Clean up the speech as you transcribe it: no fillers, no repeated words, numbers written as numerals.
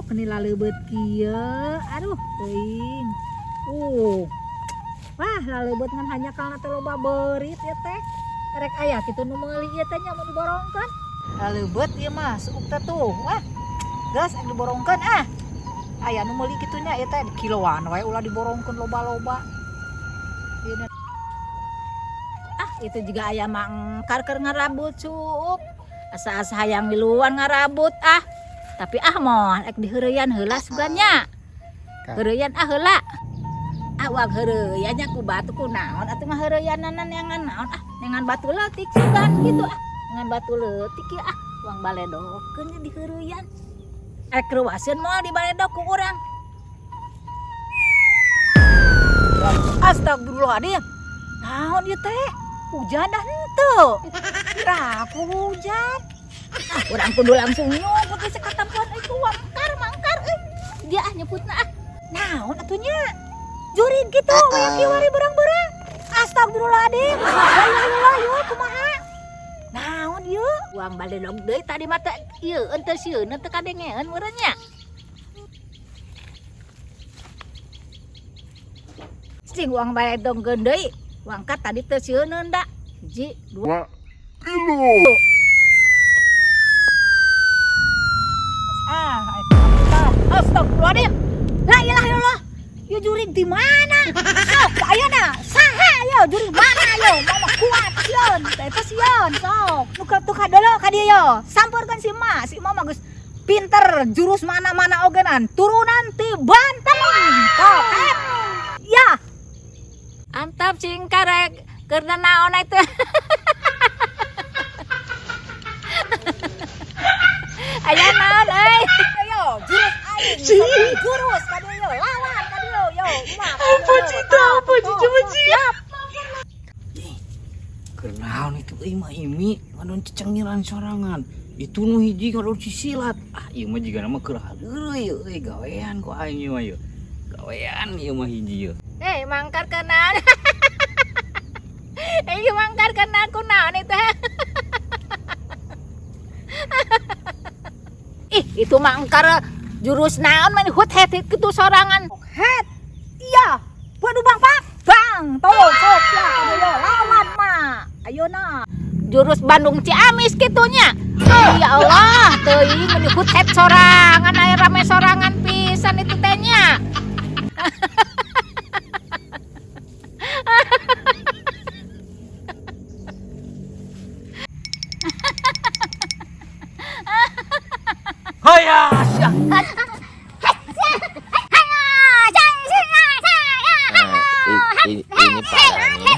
keni laleubeut kieu. Aduh, teuing. Wah, laleubeut ngan hanyakalna teh loba beurit ya teh. Rek aya kitu nu meuli ieu teh nya mun diborongkeun. Laleubeut ieu mah suuk teh tuh. Wah, geus diborongkeun ah. Aya nu meuli kitu nya ieu teh di kiloan wae ulah diborongkeun loba-loba. Ieu itu juga aya mangkar keur ngarabut suuk. Asa-asa hayang miluan ngarabut ah. Tapi moh ek diheureuyan heula sugannya. Heureuyan heula. Wag heureuyan nya ku batu ku naon atuh mah heureuyanan nengan naon nengan batu leutik sugan gitu nengan batu leutik ya uang baledokeun nya diheureuyan. Ek reuaseun moal dibaledok ku urang. Astagfirullahaladzim. Naon ieu teh? Hujan dah henteu. Kira aku hujan. Urang kudu langsung nyumput di sekatampuan itu mangkar dia nyebutna naon atuh nya? Jurig gitu wari berang-berang. Astagfirullahaladzim. Alhamdulillah yeuh kumaha? Naon ieu? Uang baledog deui tadi mata ieu ente sieun teu kadengeun meureun nya. Sing uang baledog deui. Wangkat tadi teu sieun da. 1 2 3. Astagfirullahaladzim. La ilaha illallah. Yo jurig di mana? Sok ayeuna saha yo jurig mana yo? Mama kuat sieun. Eta sieun sok. Nu tuh kadolo ka dieu yo. Sampeurkeun si Ma mah geus pinter jurus mana-mana ogenan. Turunan ti Banten. Sok. Ya. Antap cing karek keur naon itu. Aya naon euy? Yo, jurus aing. Jurus ka dieu yo. Lawan ka dieu yo. Apa siap. Keur naon itu euy mah imi ngadon cecengiran sorangan. Itu nu hiji ngadon sisilat. Ieu mah jiga nama keur hadeureuy euy gawean ku aing mah ieu. Gawean ieu mah hiji ieu. Mangkar kenan. Mangkar kenan ku naon itu? Itu mangkar jurus naon main hut het kitu sorangan. Het. Iya. Waduh bang. Tuh, sok ya kadoyo lawan mah. Ayeuna. Jurus Bandung Ciamis kitunya. Ya Allah, teuing mun hut het sorangan aya rame sorangan pisan itu teh nya. Haya, sia. Ini parahnya.